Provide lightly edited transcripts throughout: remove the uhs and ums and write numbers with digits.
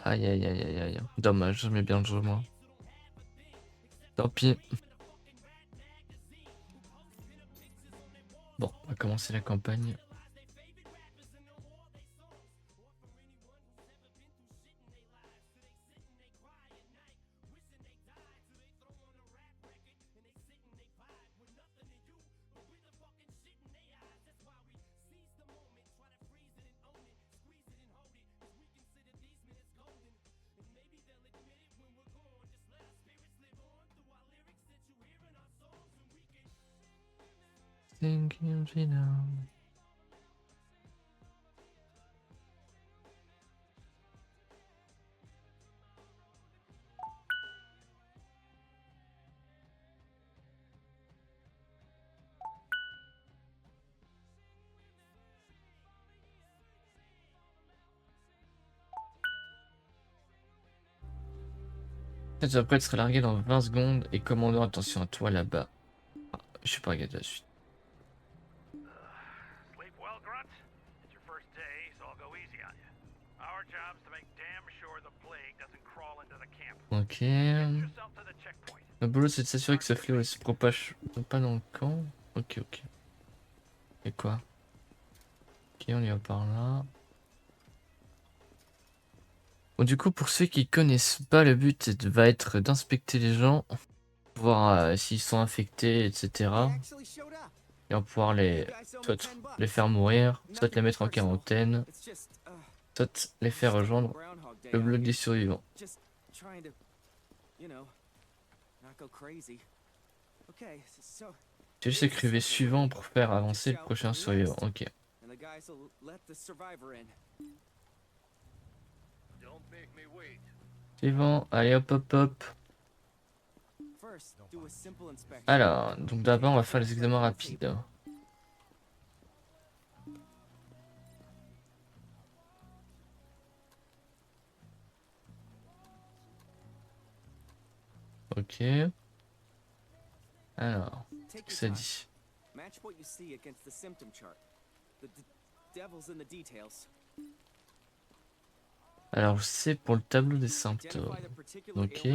Aïe aïe aïe aïe aïe. Dommage, j'aimais bien le jeu moi. Tant pis. Bon, on va commencer la campagne. Thinking of you now. Tu vas prêt être largué dans 20 secondes et commandant attention à toi là-bas. Ah, je suis pas regardé la suite. Sleep well, Grunt? It's your first day, so I'll go easy on you. Our job's to make damn sure the plague doesn't crawl into the camp. Ok. Get yourself to the checkpoint. Le boulot c'est de s'assurer que ce fléau ne se propage pas dans le camp. Ok, ok. Et quoi? Ok, on y va par là. Bon, du coup, pour ceux qui connaissent pas, le but va être d'inspecter les gens, voir s'ils sont infectés, etc. Et on va pouvoir soit les faire mourir, soit les mettre en quarantaine, soit les faire rejoindre le bloc des survivants. Tu juste écrivez suivant pour faire avancer le prochain survivant. Ok. Suivant, allez hop hop hop. Alors, donc d'abord on va faire les examens rapides. Ok. Alors, qu'est-ce que ça dit? Alors, c'est pour le tableau des symptômes. Ok.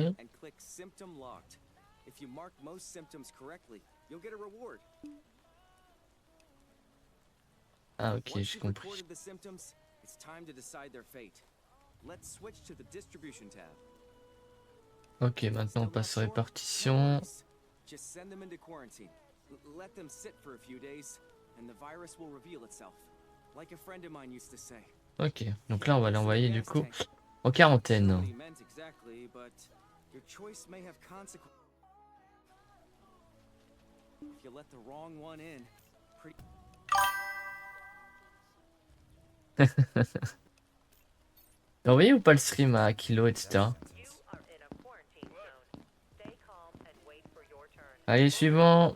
Ah, ok, j'ai compris. Ok, maintenant on passe aux répartitions. Ok, donc là on va l'envoyer du coup en quarantaine. T'as envoyé ou pas le stream à Kilo, etc. Allez, suivant.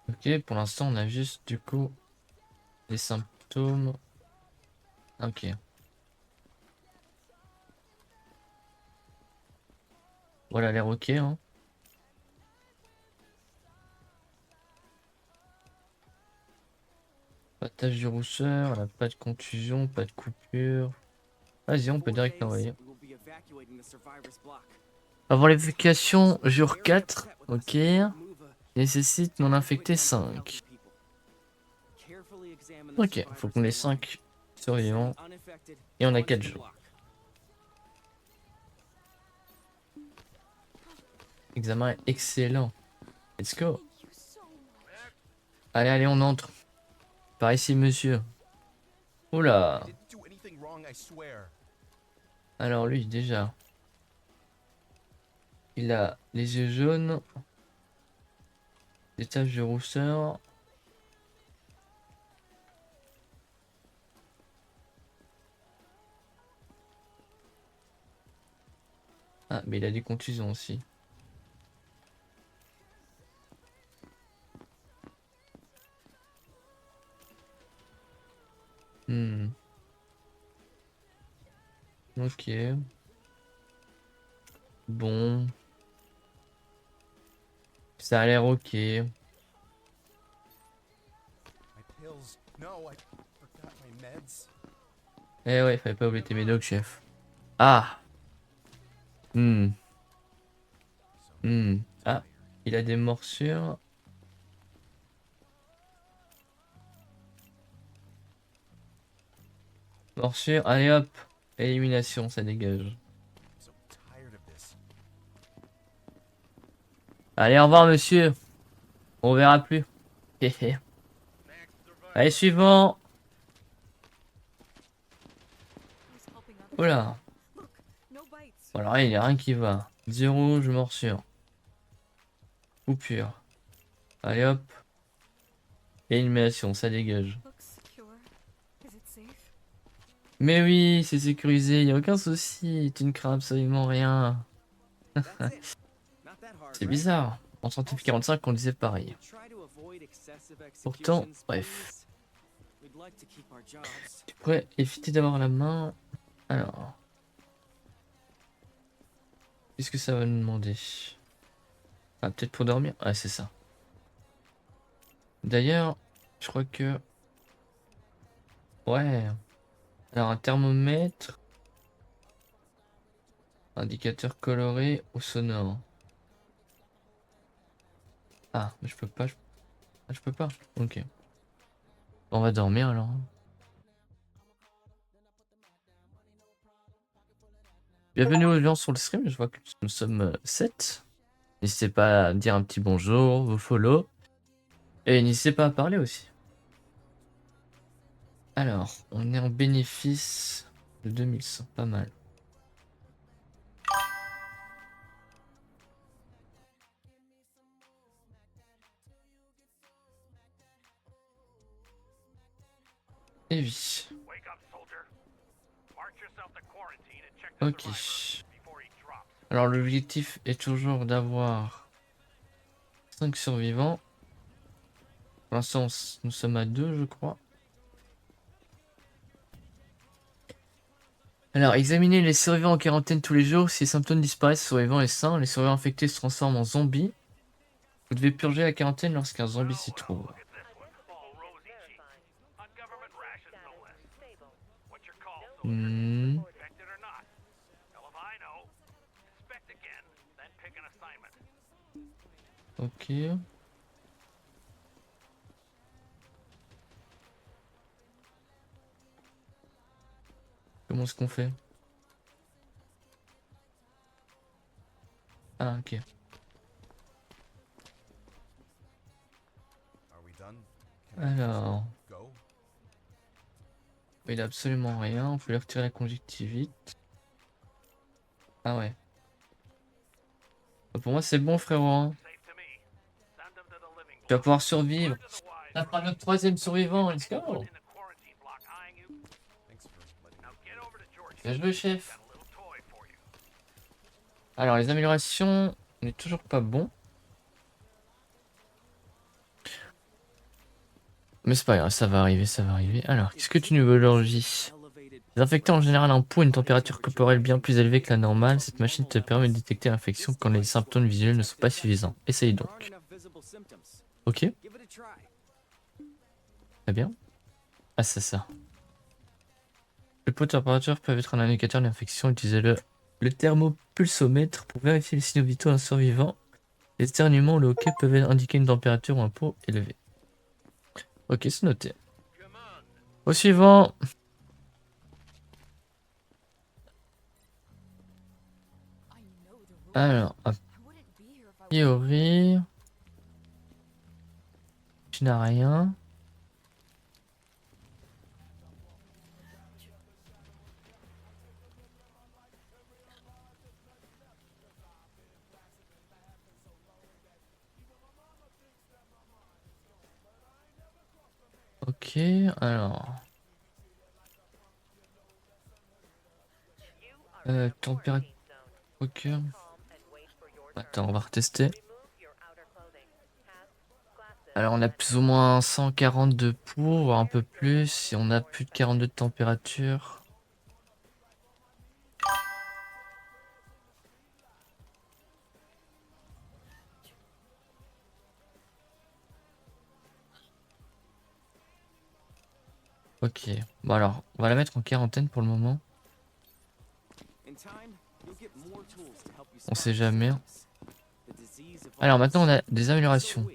Ok, pour l'instant on a juste du coup les symptômes. Ok. Voilà, l'air ok, hein. Pas de tache de rousseur, elle a pas de contusion, pas de coupure. Vas-y, on peut direct l'envoyer. Avant l'évacuation, jour 4, ok. Nécessite non infecté 5. Ok, faut qu'on ait 5 survivants. Et on a 4 jours. Examen excellent. Let's go. Allez, allez, on entre. Par ici, monsieur. Oula. Alors lui, déjà. Il a les yeux jaunes. Des taches de rousseur. Ah, mais il a des contusions aussi. Hmm. Ok. Bon. Ça a l'air ok. My pills. No, I forgot my meds. Eh ouais, fallait pas oublier tes médocs, chef. Ah. Hmm. Hmm. Ah. Il a des morsures. Morsure. Allez hop. Élimination, ça dégage. I'm so tired of this. Allez, au revoir, monsieur. On verra plus. Hehe. Next survivor. Allez, suivant. Who's helping others? Oula. Look, no bites. Bon, alors, il y a rien qui va. 0, je morsure. Coupure. Allez hop. Élimination, ça dégage. Looks secure. Is it safe? Mais oui, c'est sécurisé, y a aucun souci. Tu ne crains absolument rien. C'est bizarre. En Scientifique 45, on disait pareil. Pourtant, bref. Tu pourrais éviter d'avoir la main. Alors. Qu'est-ce que ça va nous demander? Ah, peut-être pour dormir? Ah, c'est ça. D'ailleurs, je crois que... Ouais. Alors, un thermomètre. Indicateur coloré ou sonore. Ah, mais je peux pas. Ah, je peux pas. Ok. On va dormir alors. Bienvenue aux gens sur le stream. Je vois que nous sommes 7. N'hésitez pas à dire un petit bonjour, vos follow. Et n'hésitez pas à parler aussi. Alors, on est en bénéfice de 2100. Pas mal. Et oui. Wake up, soldier. March yourself to quarantine and check the Ok. survivor before he drops. Alors, l'objectif est toujours d'avoir 5 survivants. Pour l'instant, nous sommes à 2, je crois. Alors, examinez les survivants en quarantaine tous les jours. Si les symptômes disparaissent, le survivant est sain. Les survivants infectés se transforment en zombies. Vous devez purger la quarantaine lorsqu'un zombie s'y trouve. Look at this one. All rosy cheeks. On government rations, no less. What's your call, soldier? Hmm. Infected or not? Hell if I know. Inspect again, then pick an assignment. Ok. Comment est-ce qu'on fait? Ah, ok. Are we done? Can I Alors, go? il a absolument rien. On peut lui retirer la conjonctivite. Ah ouais. Pour moi, c'est bon, frérot. Hein. Safe to me. Send them to the living Tu vas block. pouvoir survivre. Word to the wise, Ça fera notre 3e survivant. Let's go. in the quarantine block eyeing you. Thanks for letting me. Now get over to George. Bien joué, chef. Got a little toy for you. Alors, les améliorations, on n'est toujours pas bon. Mais c'est pas grave, ça va arriver, ça va arriver. Alors, qu'est-ce que tu nous veux aujourd'hui? Les infectés en général ont un pouls et une température corporelle bien plus élevée que la normale. Cette machine te permet de détecter l'infection quand les symptômes visuels ne sont pas suffisants. Essaye donc. Ok, très bien. Ah, c'est ça. Le pouls de température peut être un indicateur d'infection. Utilisez le thermopulsomètre pour vérifier les signaux vitaux d'un survivant. Les éternuements ou le hoquet peuvent indiquer une température ou un pouls élevé. Ok, c'est noté. Come on. Au suivant. I know the rules. Alors, a I wouldn't be here if I priori, tu n'as rien. Ok, alors. Température. Ok. Attends, on va retester. Alors, on a plus ou moins 140 de pouls, voire un peu plus. Et on a plus de 42 de température. Ok. Bon alors, on va la mettre en quarantaine pour le moment. On sait jamais. Alors maintenant on a des améliorations.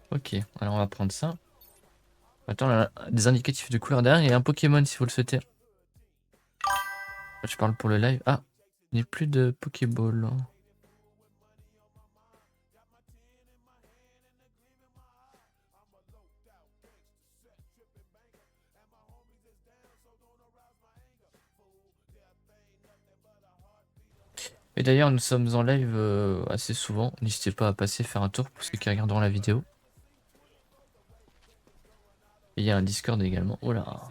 Ok, alors on va prendre ça. Attends, on a des indicatifs de couleur derrière et un Pokémon si vous le souhaitez. Je parle pour le live. Ah, il n'y a plus de Pokéball. Et d'ailleurs, nous sommes en live assez souvent. N'hésitez pas à passer faire un tour pour ceux qui regarderont la vidéo. Et il y a un Discord également. Oh là.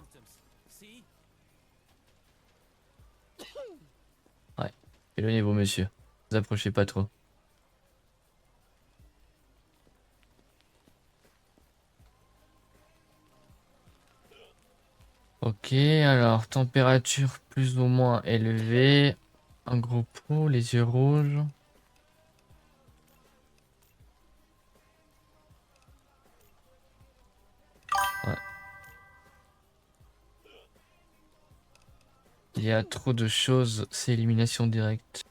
Ouais. Éloignez-vous, monsieur. Ne vous approchez pas trop. Ok, alors température plus ou moins élevée. Un gros pot, les yeux rouges. Ouais. Il y a trop de choses, c'est élimination directe.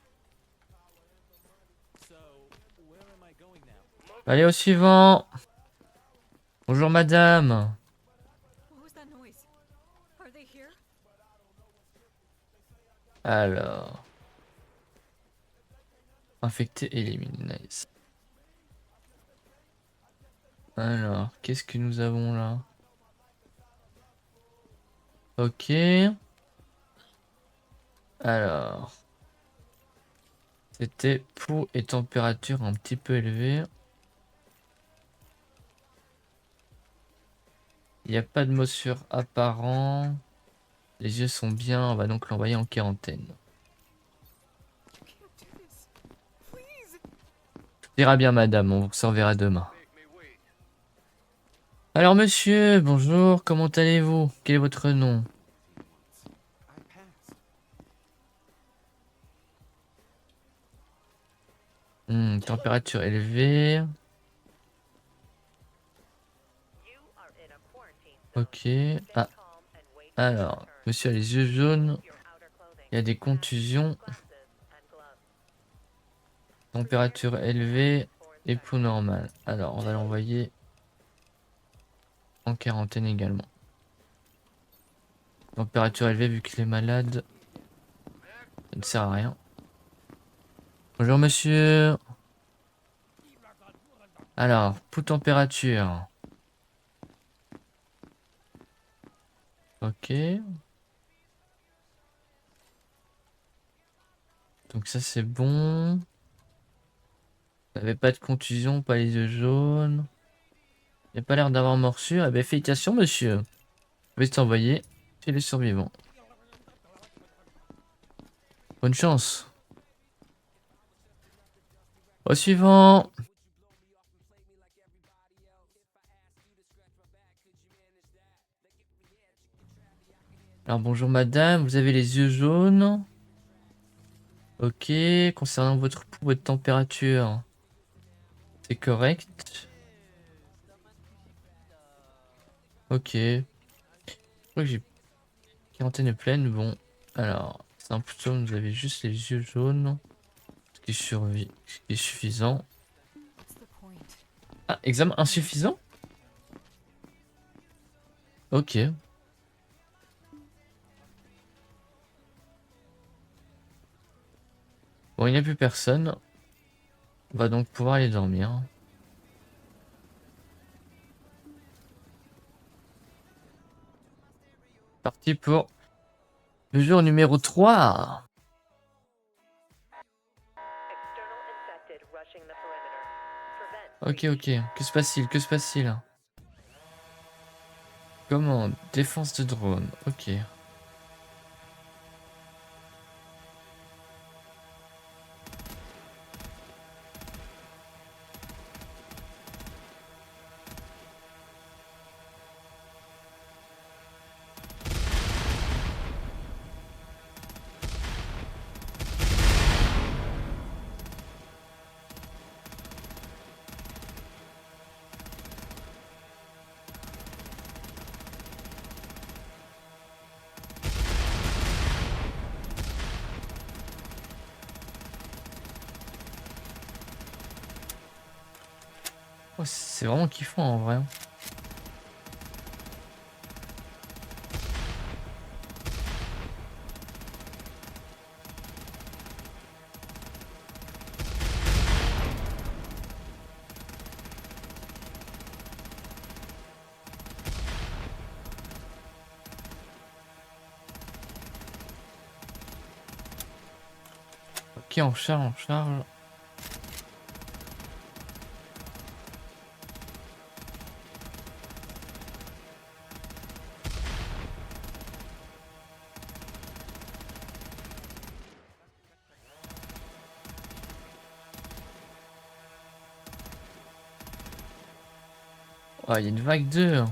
Allez au suivant. Bonjour madame. What was that noise? Are they here? Alors. Infecté, éliminé, nice. Alors, qu'est-ce que nous avons là? Ok. Alors. C'était pouls et température un petit peu élevée. Il n'y a pas de morsure apparent. Les yeux sont bien, on va donc l'envoyer en quarantaine. You can't do this. Please. Tout ira bien madame, on vous reverra demain. Alors monsieur, bonjour, comment allez-vous? Quel est votre nom? Température élevée. Ok. Ah. Alors, monsieur a les yeux jaunes. Il y a des contusions. Température élevée. Et pouls normal. Alors, on va l'envoyer en quarantaine également. Température élevée vu qu'il est malade. Ça ne sert à rien. Bonjour monsieur. Alors, pouls température. Ok. Donc ça c'est bon. Vous n'avez pas de contusion, pas les yeux jaunes. Il n'y a pas l'air d'avoir morsure. Eh bien félicitations monsieur. Je vais t'envoyer chez les survivants. Bonne chance. Au suivant. Alors bonjour madame, vous avez les yeux jaunes. Ok, concernant votre pouls, votre température, c'est correct. Ok. Je crois que j'ai quarantaine pleine. Bon, alors, symptômes, vous avez juste les yeux jaunes. Ce qui est suffisant. What's the point? Ah, examen insuffisant? Ok. Bon, il n'y a plus personne. On va donc pouvoir aller dormir. Parti pour le jour numéro 3. Ok, ok. Que se passe-t-il? Que se passe-t-il? Commande, défense de drone. Ok. Oh, c'est vraiment kiffant en vrai. Ok, on charge, on charge. Oh, il y a une vague 2.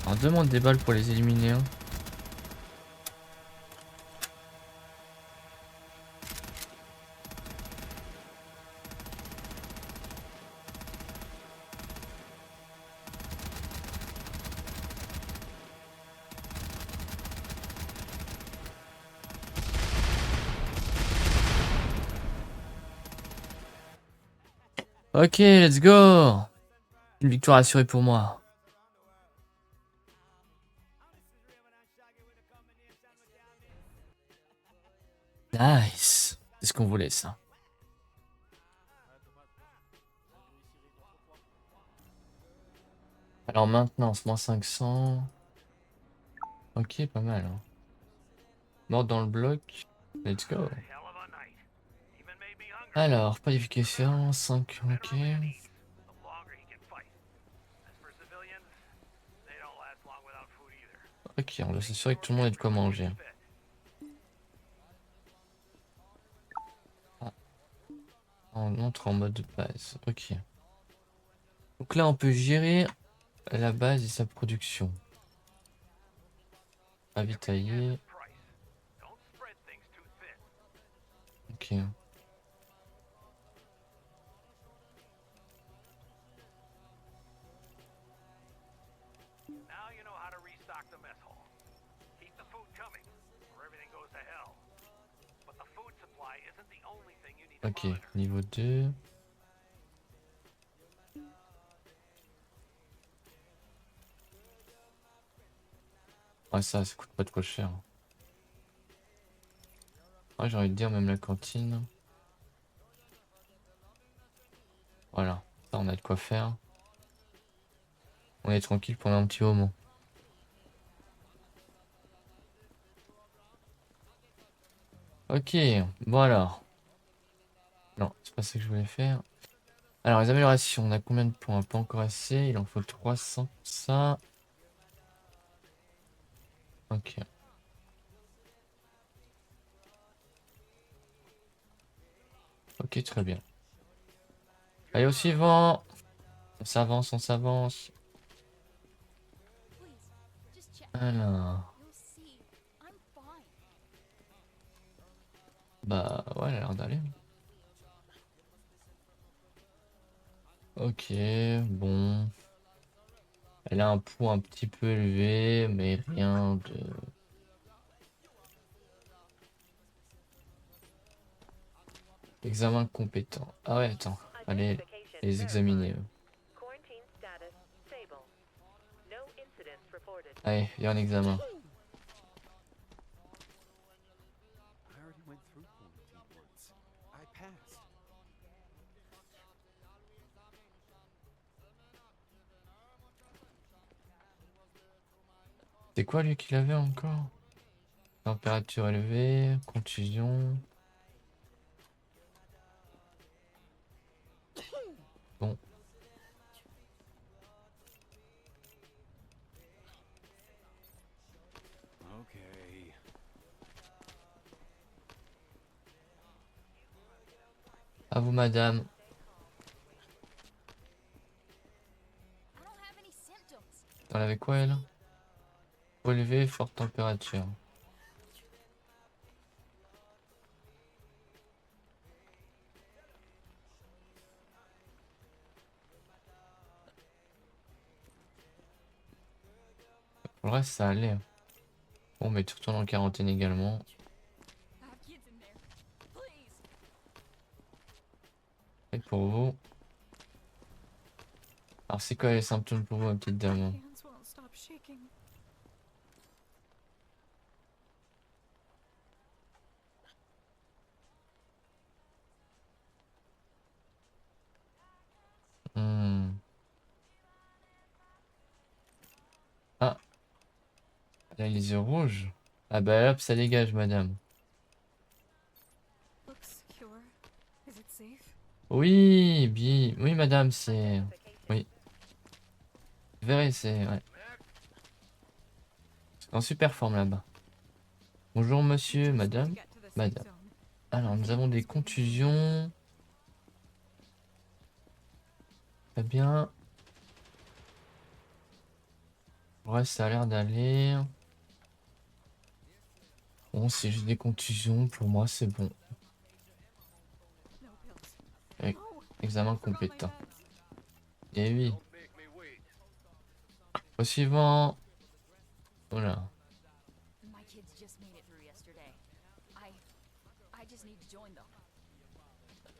Alors demande des balles pour les éliminer. Hein. Ok, let's go. Une victoire assurée pour moi. Nice. C'est ce qu'on voulait ça. Alors maintenance, moins 500. Ok, pas mal. Hein. Mort dans le bloc. Let's go. Hell of a night. Even made me hungry. Alors, qualification, 5, ok. The longer he can fight. As for civilians, they don't last long without food either. Ok, on doit s'assurer que tout le monde ait de quoi manger. Ah. On entre en mode base, ok. Donc là, on peut gérer la base et sa production. Ravitailler. Don't spread things too thin. Ok. Now you know how to restock the mess hall. Keep the food coming, or everything goes to hell. But the food supply isn't the only thing you need to Ok, monitor. niveau 2. Ouais, ça coûte pas trop cher. Ouais, j'ai envie de dire même la cantine. Voilà, ça on a de quoi faire. On est tranquille pendant un petit moment. Ok, bon alors. Non, c'est pas ça que je voulais faire. Alors, les améliorations, on a combien de points? Pas encore assez, il en faut 300 pour ça. Ok. Ok, très bien. Allez, au suivant. On s'avance, on s'avance. Please, just check. Alors, You'll see. I'm fine. bah ouais, elle a l'air d'aller. Ok, bon. Elle a un pouls un petit peu élevé, mais rien de... Examen compétent. Ah ouais, attends. Allez, les examiner. Eux. Quarantine status stable. No incidents reported. Allez, il y a un examen. I already went through quarantine once. I passed. C'est quoi lui qu'il avait encore? Température élevée, contusion. Bon. Okay. À vous, madame. I don't have any symptoms. Elle avait quoi, elle? Poids élevé, forte température. Pour le reste, ça allait. Bon, mais tu retournes en quarantaine également. I have kids in there. Please. Et pour vous. Alors, c'est quoi les symptômes pour vous, ma petite dame? Hands won't stop shaking. Hmm. Ah, là, les yeux rouges. Ah bah hop, ça dégage, madame. Looks secure. Is it safe? Oui, bien. Oui, madame, c'est... Oui. Vous verrez, c'est... Ouais. C'est en super forme, là-bas. Bonjour, monsieur, madame. Get to the safe Madame. zone. Alors, nous avons des contusions. Très bien. Ouais, ça a l'air d'aller. Bon, c'est juste des contusions. Pour moi, c'est bon. No pills. Avec No. examen Forgot my compétent. meds. Et oui. Don't make me wait. Au suivant. Voilà. My kids just made it through yesterday. I just need to join them.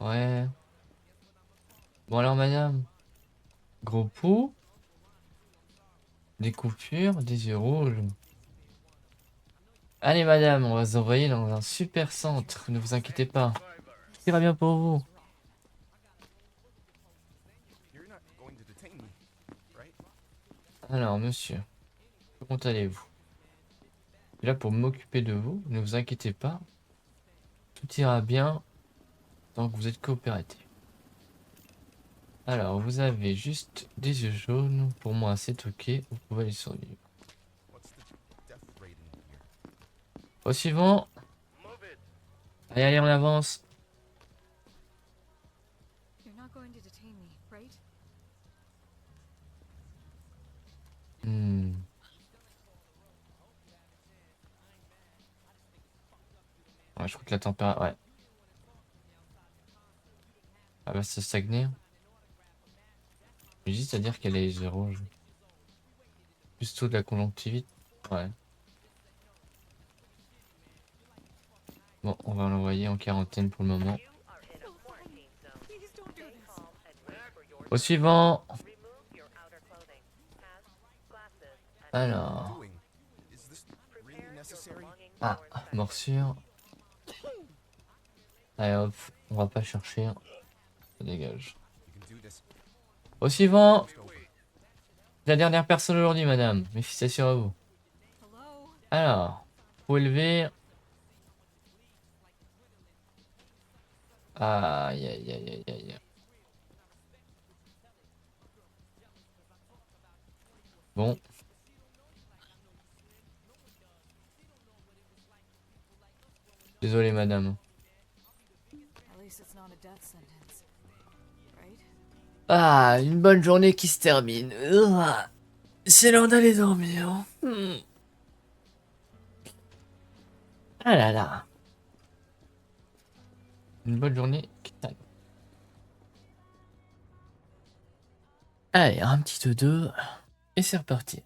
Ouais. Bon, alors, madame. Gros pouls. Des coupures. Des yeux rouges. Allez, madame, on va vous envoyer dans un super centre. Ne vous inquiétez pas. Tout ira bien pour vous. You're not going to detain me, right? Alors, monsieur. Comment allez-vous? Je suis là pour m'occuper de vous. Ne vous inquiétez pas. Tout ira bien tant que vous êtes coopératif. Alors, vous avez juste des yeux jaunes. Pour moi, c'est ok. Vous pouvez les survivre. What's the death rate in here? Au suivant. Move it. Allez, allez, on avance. You're not going to detain me, right? Hmm. Ouais, je crois que la température... Ouais. Ah bah, ça stagner. J'ai juste à dire qu'elle a les yeux rouges. Plutôt de la conjonctivite. Ouais. Bon, on va l'envoyer en quarantaine pour le moment. You are in a quarantine zone. Please don't do Stay this. calm and wait for your Au suivant. remove your outer clothing. Hats, glasses, and Alors. Doing? Is this really prepare your necessary? belongings Ah, for inspection. morsure. Allez hop, on va pas chercher. Ça dégage. You can do this. Au suivant. Just over. La dernière personne aujourd'hui, madame. Félicitations à vous. Hello? Alors, faut élever. Aïe, aïe, aïe, aïe, aïe. Bon. Désolé, madame. At least it's not a death sentence. Right? Ah, une bonne journée qui se termine. C'est l'heure d'aller dormir. Ah là là. Une bonne journée qui se termine. Allez, un petit dodo. Et c'est reparti.